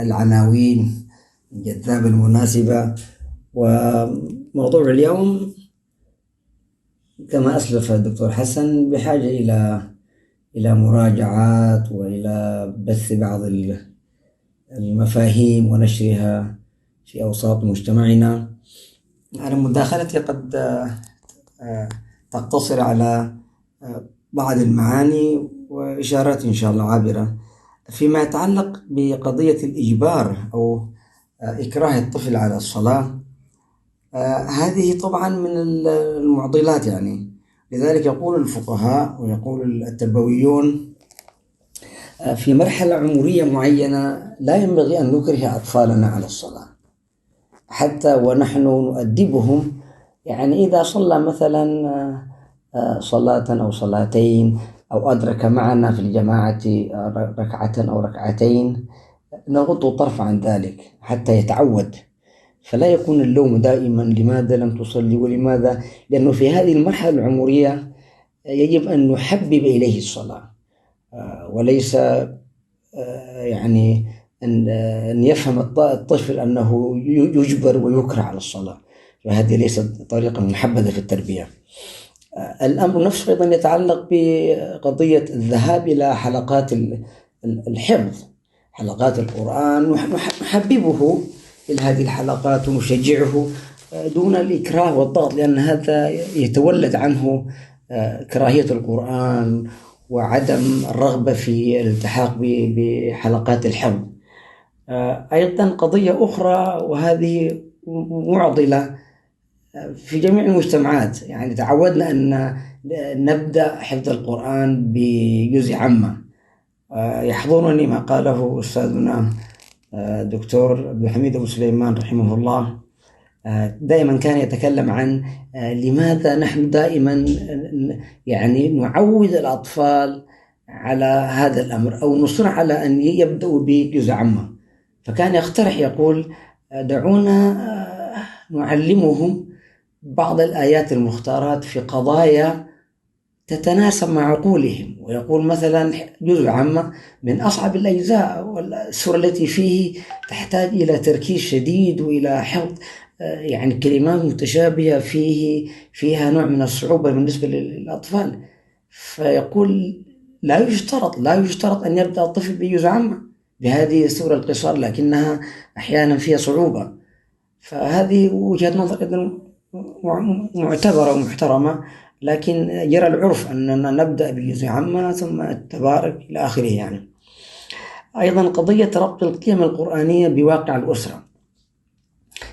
العناوين الجذابة المناسبة. وموضوع اليوم كما أسلف الدكتور حسن بحاجة إلى مراجعات وإلى بث بعض المفاهيم ونشرها في أوساط مجتمعنا. أنا مداخلتي قد تقتصر على بعض المعاني وإشارات إن شاء الله عابرة فيما يتعلق بقضية الإجبار أو إكراه الطفل على الصلاة. هذه طبعا من المعضلات، يعني لذلك يقول الفقهاء ويقول التربويون في مرحلة عمرية معينة لا ينبغي أن نكره أطفالنا على الصلاة حتى ونحن نؤدبهم. يعني إذا صلى مثلا صلاة أو صلاتين أو أدرك معنا في الجماعة ركعة أو ركعتين نغض طرف عن ذلك حتى يتعود، فلا يكون اللوم دائما لماذا لم تصلي ولماذا، لأنه في هذه المرحلة العمرية يجب أن نحبب إليه الصلاة، وليس يعني أن يفهم الطفل أنه يجبر ويكره على الصلاة، فهذه ليست طريقة محبذة في التربية. الأمر نفسه أيضا يتعلق بقضية الذهاب إلى حلقات الحفظ، حلقات القرآن، نحببه إلى هذه الحلقات ونشجعه دون الإكراه والضغط، لأن هذا يتولد عنه كراهية القرآن وعدم الرغبة في الالتحاق بحلقات الحفظ. أيضا قضية أخرى وهذه معضلة في جميع المجتمعات، يعني تعودنا أن نبدأ حفظ القرآن بجزء عامة. يحضرني ما قاله أستاذنا دكتور عبد الحميد أبو سليمان رحمه الله، دائما كان يتكلم عن لماذا نحن دائما يعني نعود الأطفال على هذا الأمر أو نصر على أن يبدأوا بجزء عامة. فكان يقترح يقول دعونا نعلمهم بعض الآيات المختارات في قضايا تتناسب مع عقولهم، ويقول مثلا جزء عامة من أصعب الأجزاء والسورة التي فيه تحتاج إلى تركيز شديد وإلى حفظ يعني كلمات متشابهة فيها نوع من الصعوبة بالنسبة للأطفال. فيقول لا يشترط أن يبدأ الطفل بجزء عامة بهذه السورة القصار، لكنها أحيانا فيها صعوبة. فهذه وجهة نظر معتبرة ومحترمة، لكن جرى العرف أننا نبدأ بجزء عامة ثم التبارك إلى آخره. يعني أيضا قضية ربط القيم القرآنية بواقع الأسرة،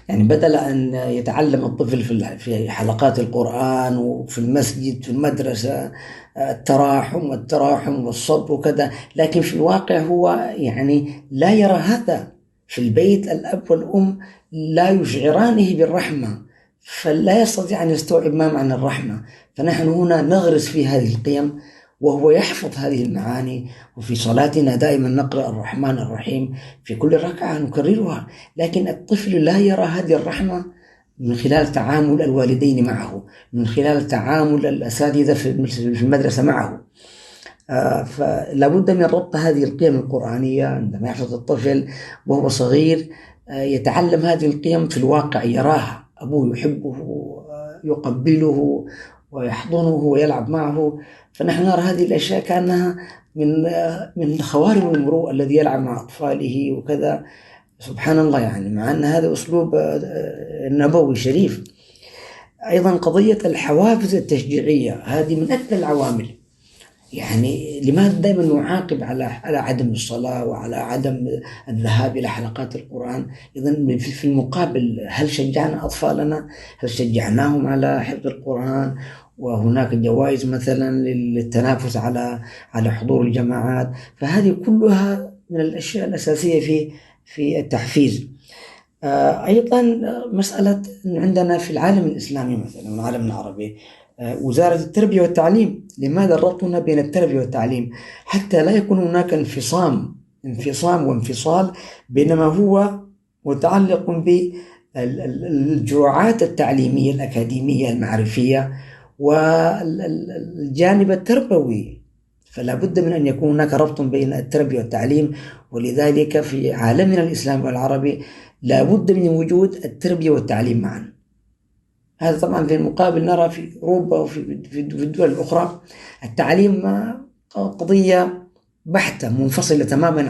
يعني بدل أن يتعلم الطفل في حلقات القرآن وفي المسجد في المدرسة التراحم والصبر وكذا، لكن في الواقع هو يعني لا يرى هذا في البيت. الأب والأم لا يشعرانه بالرحمة، فلا يستطيع أن يستوعب ما معنى الرحمة. فنحن هنا نغرس في هذه القيم وهو يحفظ هذه المعاني. وفي صلاتنا دائما نقرأ الرحمن الرحيم في كل ركعة نكررها، لكن الطفل لا يرى هذه الرحمة من خلال تعامل الوالدين معه، من خلال تعامل الأساتذة في المدرسة معه. فلا بد من ربط هذه القيم القرآنية. عندما يحفظ الطفل وهو صغير يتعلم هذه القيم في الواقع، يراها، أبوه يحبه يقبله ويحضنه ويلعب معه. فنحن نرى هذه الأشياء كأنها من خوارم المروءة الذي يلعب مع أطفاله وكذا. سبحان الله، يعني مع أن هذا أسلوب نبوي شريف. أيضا قضية الحوافز التشجيعية هذه من أكثر العوامل. يعني لماذا دائما نعاقب على عدم الصلاة وعلى عدم الذهاب إلى حلقات القرآن؟ إذن في المقابل هل شجعنا أطفالنا؟ هل شجعناهم على حفظ القرآن؟ وهناك جوائز مثلا للتنافس على حضور الجماعات. فهذه كلها من الأشياء الأساسية في التحفيز. أيضا مسألة عندنا في العالم الإسلامي مثلا والعالم العربي وزارة التربية والتعليم، لماذا الربط هنا بين التربية والتعليم؟ حتى لا يكون هناك انفصام وانفصال، بينما هو متعلق بالجرعات التعليمية الأكاديمية المعرفية والجانب التربوي. فلا بد من أن يكون هناك ربط بين التربية والتعليم. ولذلك في عالمنا الإسلامي والعربي لا بد من وجود التربية والتعليم معا. هذا طبعا في المقابل نرى في أوروبا وفي الدول الأخرى التعليم قضية بحتة منفصلة تماما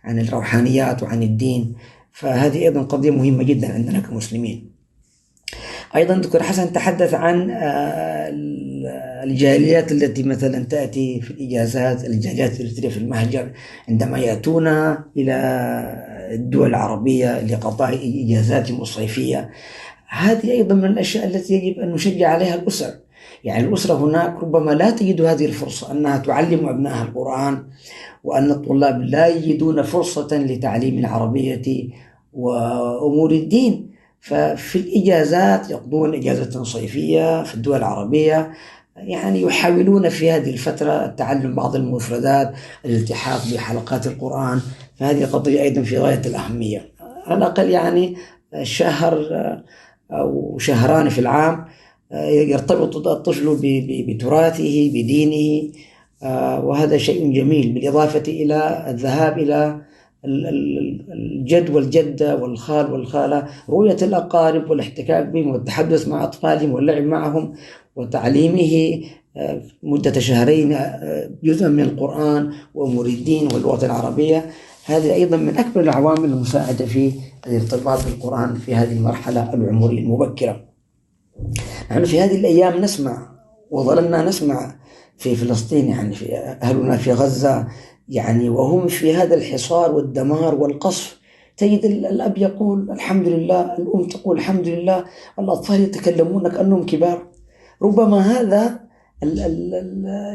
عن الروحانيات وعن الدين. فهذه أيضا قضية مهمة جدا عندنا كمسلمين. أيضا دكتور حسن تحدث عن الجاليات التي مثلا تأتي في الإجازات، الجاليات التي في المهجر عندما يأتون إلى الدول العربية لقضاء إجازاتهم الصيفية. هذه أيضا من الأشياء التي يجب أن نشجع عليها الأسر. يعني الأسرة هناك ربما لا تجد هذه الفرصة أنها تعلم أبنائها القرآن، وأن الطلاب لا يجدون فرصة لتعليم العربية وأمور الدين. ففي الإجازات يقضون إجازة صيفية في الدول العربية، يعني يحاولون في هذه الفترة تعلم بعض المفردات، الالتحاق بحلقات القرآن. فهذه قضية أيضا في غاية الأهمية. على الأقل يعني شهر أو شهران في العام يرتبط الطفل بتراثه بدينه، وهذا شيء جميل، بالإضافة إلى الذهاب إلى الجد والجدة والخال والخالة، رؤية الأقارب والاحتكاك بهم والتحدث مع أطفالهم واللعب معهم وتعليمه مدة شهرين جزءا من القرآن وأمور الدين واللغة العربية. هذه أيضا من أكبر العوامل المساعدة في الارتباط بالقرآن في هذه المرحلة العمرية المبكرة. نحن في هذه الأيام نسمع وظللنا نسمع في فلسطين، يعني في أهلنا في غزة، يعني وهم في هذا الحصار والدمار والقصف، تجد الأب يقول الحمد لله، الأم تقول الحمد لله، الأطفال يتكلمون كأنهم كبار. ربما هذا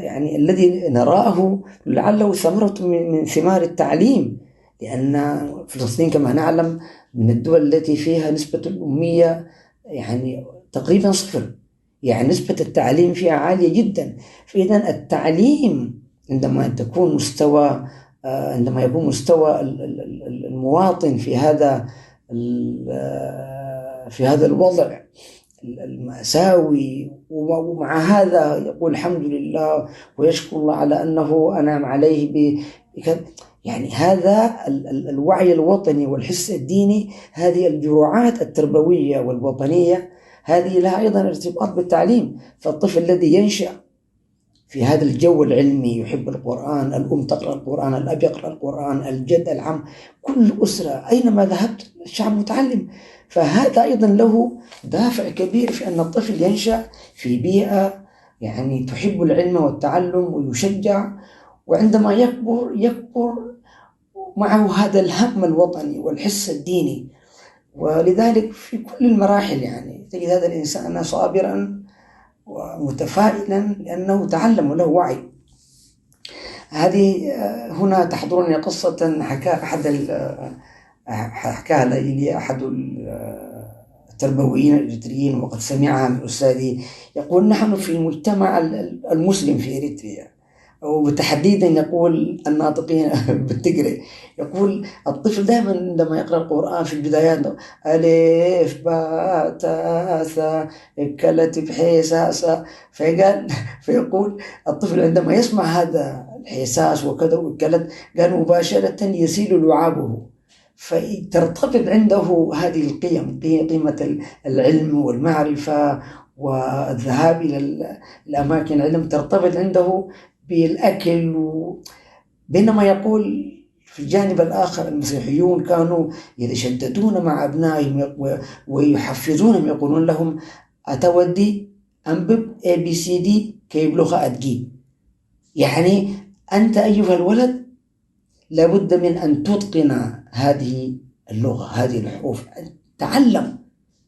يعني الذي نراه لعله ثمرة من ثمار التعليم، لأن فلسطين كما نعلم من الدول التي فيها نسبة الأمية يعني تقريبا صفر، يعني نسبة التعليم فيها عالية جدا. فإذا التعليم عندما يكون مستوى المواطن في هذا الوضع المأساوي، ومع هذا يقول الحمد لله ويشكر الله على أنه أنعم عليه يعني هذا الوعي الوطني والحس الديني، هذه الجرعات التربوية والوطنية، هذه لها أيضا ارتباط بالتعليم. فالطفل الذي ينشأ في هذا الجو العلمي يحب القرآن، الأم تقرأ القرآن، الأب يقرأ القرآن، الجد، العم، كل أسرة أينما ذهبت الشعب متعلم. فهذا أيضا له دافع كبير في أن الطفل ينشأ في بيئة يعني تحب العلم والتعلم ويشجع، وعندما يكبر معه هذا الهم الوطني والحس الديني. ولذلك في كل المراحل يعني تجد هذا الإنسان صابرا ومتفائلا لأنه تعلم وله وعي. هذه هنا تحضرني قصة حكاها لي أحد التربويين الإريتريين وقد سمعها من أستاذي. يقول نحن في المجتمع المسلم في إريتريا، وتحديدا يقول الناطقين بالتجري، يقول الطفل دائما عندما يقرأ القرآن في البدايات ألف باء تاء ثاء كلت بحيساسا، فيقول الطفل عندما يسمع هذا الحساس وكذا وكلت قال مباشرة يسيل لعابه، فترتبط عنده هذه القيم، قيمة العلم والمعرفة والذهاب إلى الأماكن العلم، ترتبط عنده بالأكل. بينما يقول في الجانب الآخر المسيحيون كانوا يتشددون مع أبنائهم ويحفزونهم، يقولون لهم أتودي أنبب ABCD كي يبلغ أدقي، يعني أنت أيها الولد لابد من أن تتقن هذه اللغة، هذه الحروف،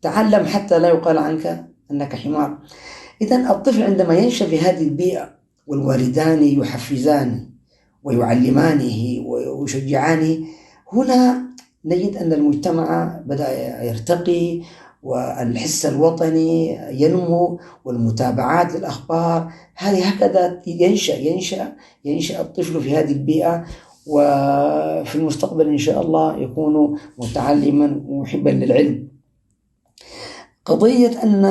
تعلم حتى لا يقال عنك أنك حمار. إذن الطفل عندما ينشأ في هذه البيئة والوالدان يحفزانه ويعلمانه ويشجعانه، هنا نجد أن المجتمع بدأ يرتقي والحس الوطني ينمو والمتابعات للأخبار. هذه هكذا ينشأ الطفل في هذه البيئة، وفي المستقبل إن شاء الله يكون متعلما ومحبا للعلم. قضية أن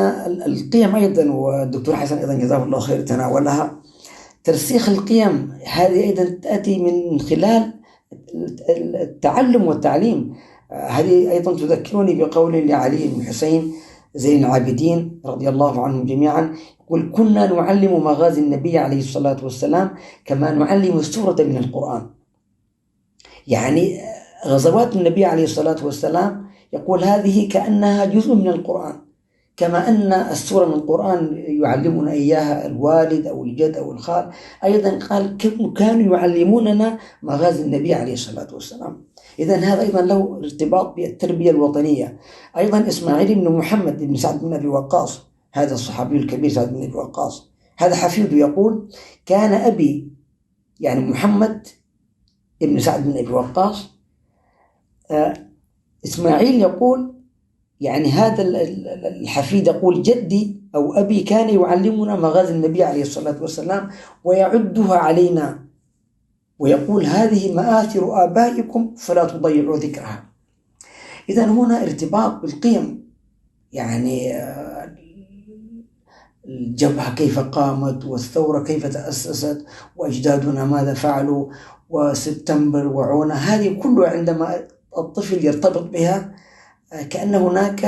القيم أيضا، والدكتور حسن أيضا جزاه الله خير تناولها، ترسيخ القيم هذه أيضا تأتي من خلال التعلم والتعليم. هذه أيضا تذكرني بقول لعلي بن حسين زين العابدين رضي الله عنهم جميعا، يقول كنا نعلم مغازي النبي عليه الصلاة والسلام كما نعلم السورة من القرآن. يعني غزوات النبي عليه الصلاة والسلام يقول هذه كأنها جزء من القرآن، كما أن السورة من القرآن يعلمنا إياها الوالد أو الجد أو الخال، أيضا قال كانوا يعلموننا مغازي النبي عليه الصلاة والسلام. إذن هذا أيضا له ارتباط بالتربية الوطنية. أيضا إسماعيل بن محمد بن سعد بن أبي وقاص، هذا الصحابي الكبير سعد بن أبي وقاص، هذا حفيده يقول كان أبي يعني محمد بن سعد بن أبي وقاص، إسماعيل يقول يعني هذا الحفيد يقول جدي أو أبي كان يعلمنا مغازي النبي عليه الصلاة والسلام ويعدها علينا، ويقول هذه مآثر آبائكم فلا تضيعوا ذكرها. إذن هنا ارتباط بالقيم، يعني الجبهة كيف قامت، والثورة كيف تأسست، وأجدادنا ماذا فعلوا، وسبتمبر وعونة، هذه كلها عندما الطفل يرتبط بها كأن هناك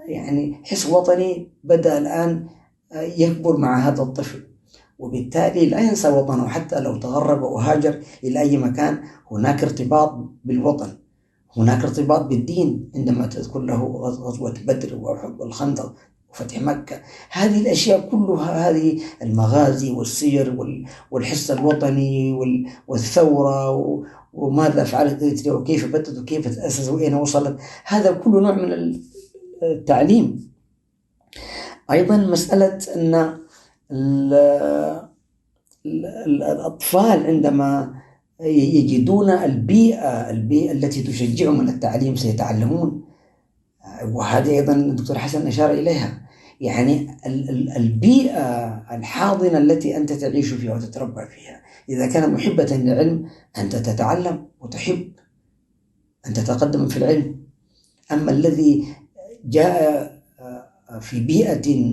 يعني حس وطني بدأ الآن يكبر مع هذا الطفل، وبالتالي لا ينسى وطنه حتى لو تغرب وهاجر إلى أي مكان. هناك ارتباط بالوطن، هناك ارتباط بالدين عندما تذكر له غزوة بدر والخندق وفتح مكة. هذه الأشياء كلها، هذه المغازي والسير والحس الوطني والثورة وماذا فعلت إريتريا وكيف بدت وكيف تأسست وأين وصلت، هذا كله نوع من التعليم. أيضا مسألة أن الأطفال عندما يجدون البيئة التي تشجعهم على التعليم سيتعلمون، وهذه أيضا الدكتور حسن أشار إليها. يعني البيئة الحاضنة التي أنت تعيش فيها وتتربى فيها، إذا كانت محبة للعلم أنت تتعلم وتحب أن تتقدم في العلم. أما الذي جاء في بيئة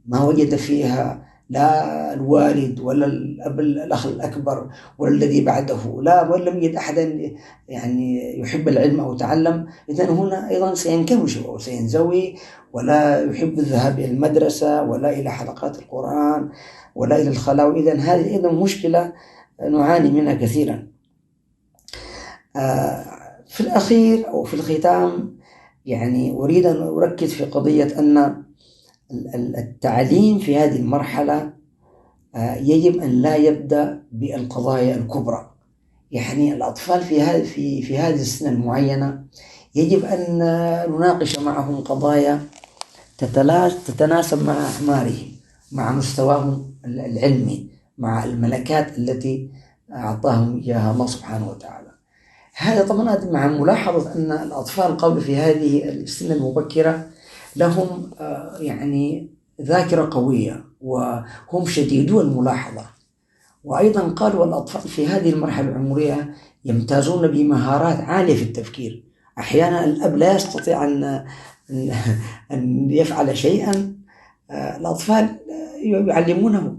ما وجد فيها لا الوالد ولا الأب الأخ الأكبر ولا الذي بعده لا ولم يجد أحدا يعني يحب العلم أو تعلم، إذن هنا أيضا سينكمش أو سينزوي، ولا يحب الذهاب إلى المدرسة ولا إلى حلقات القرآن ولا إلى الخلاء. إذن هذه أيضا مشكلة نعاني منها كثيرا. في الأخير أو في الختام يعني أريد أن أركز في قضية أن التعليم في هذه المرحلة يجب أن لا يبدأ بالقضايا الكبرى. يعني الأطفال في هذه السنة المعينة يجب أن نناقش معهم قضايا تتناسب مع أعمارهم، مع مستواهم العلمي، مع الملكات التي أعطاهم إياها الله سبحانه وتعالى. هذا طبعا مع ملاحظة أن الأطفال قبل في هذه السنة المبكرة لهم يعني ذاكرة قوية وهم شديدو الملاحظة. وأيضا قالوا الأطفال في هذه المرحلة العمرية يمتازون بمهارات عالية في التفكير. أحيانا الأب لا يستطيع أن يفعل شيئا، الأطفال يعلمونه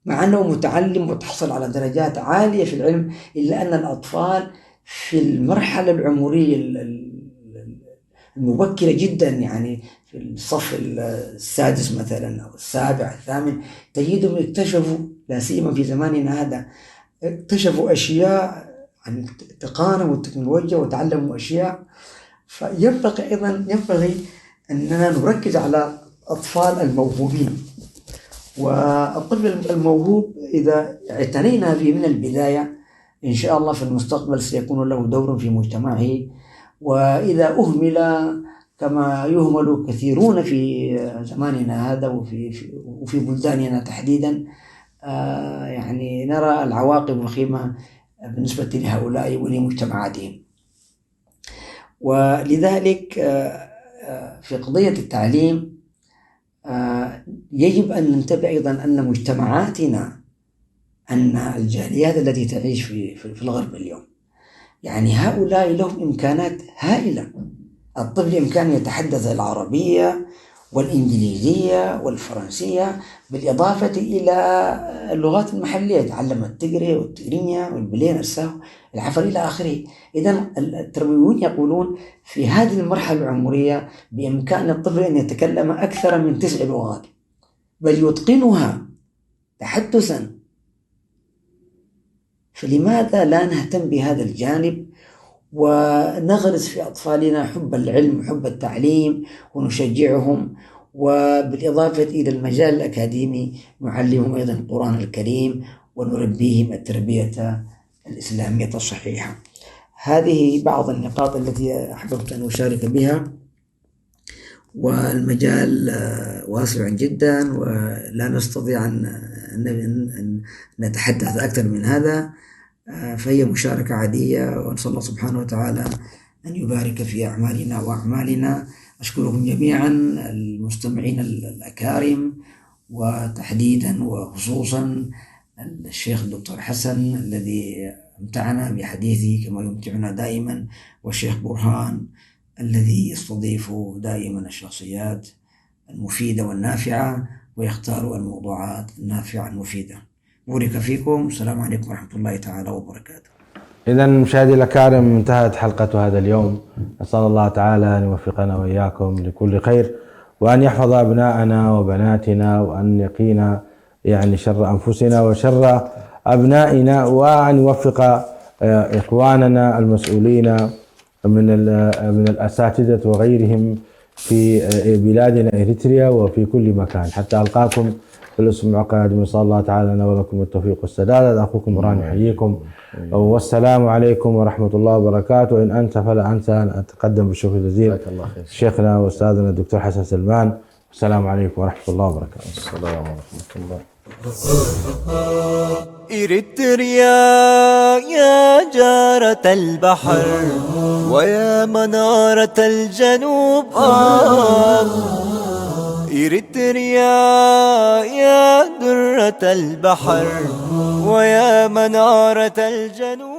مع أنه متعلم وتحصل على درجات عالية في العلم، إلا أن الأطفال في المرحلة العمرية المبكرة جدا، يعني في الصف السادس مثلا أو السابع الثامن، تجدهم اكتشفوا لا سيما في زماننا هذا اكتشفوا أشياء عن التقنية والتكنولوجيا وتعلموا أشياء. ينبغي أننا نركز على أطفال الموهوبين. والطفل الموهوب إذا اعتنينا به من البداية إن شاء الله في المستقبل سيكون له دور في مجتمعه. وإذا أهمل كما يهمل كثيرون في زماننا هذا وفي بلداننا تحديدا، يعني نرى العواقب الوخيمة بالنسبة لهؤلاء ولمجتمعاتهم. ولذلك في قضية التعليم يجب أن ننتبه أيضا أن مجتمعاتنا، أن الجاليات التي تعيش في الغرب اليوم، يعني هؤلاء لهم إمكانات هائلة. الطفل إمكان يتحدث العربية والإنجليزية والفرنسية بالإضافة إلى اللغات المحلية، يتعلم التجري والتجرينيا والبلين السهو العفر إلى آخره. إذن التربويون يقولون في هذه المرحلة العمرية بإمكان الطفل أن يتكلم أكثر من 9 لغات، بل يتقنها تحدثا. فلماذا لا نهتم بهذا الجانب ونغرس في أطفالنا حب العلم وحب التعليم ونشجعهم، وبالإضافة إلى المجال الأكاديمي نعلمهم أيضا القرآن الكريم ونربيهم التربية الإسلامية الصحيحة. هذه بعض النقاط التي أحببت أن أشارك بها، والمجال واسع جدا ولا نستطيع أن نتحدث أكثر من هذا، فهي مشاركة عادية، ونسأل الله سبحانه وتعالى أن يبارك في أعمالنا وأعمالنا. أشكركم جميعا المستمعين الأكارم، وتحديدا وخصوصا الشيخ الدكتور حسن الذي امتعنا بحديثه كما يمتعنا دائما، والشيخ برهان الذي يستضيف دائما الشخصيات المفيدة والنافعة، ويختاروا الموضوعات النافعة المفيدة. بورك فيكم، السلام عليكم ورحمة الله تعالى وبركاته. إذا مشاهدي الأكارم، انتهت حلقة هذا اليوم. أسأل الله تعالى أن يوفقنا وإياكم لكل خير، وأن يحفظ أبناءنا وبناتنا، وأن يقينا يعني شر أنفسنا وشر أبنائنا، وأن يوفق إخواننا المسؤولين من الأساتذة وغيرهم في بلادنا إريتريا وفي كل مكان، حتى ألقاكم في الأسبوع القادم. نسأل الله تعالى لنا ولكم التوفيق والسداد. أخوكم برهان يحييكم، والسلام عليكم ورحمة الله وبركاته. وإن أنت فلا أنسى أن أتقدم بالشكر الجزيل شيخنا وأستاذنا الدكتور حسن سلمان. السلام عليكم ورحمة الله وبركاته. السلام ورحمة الله. إريتريا يا جارة البحر ويا منارة الجنوب، إريتريا يا درة البحر ويا منارة الجنوب.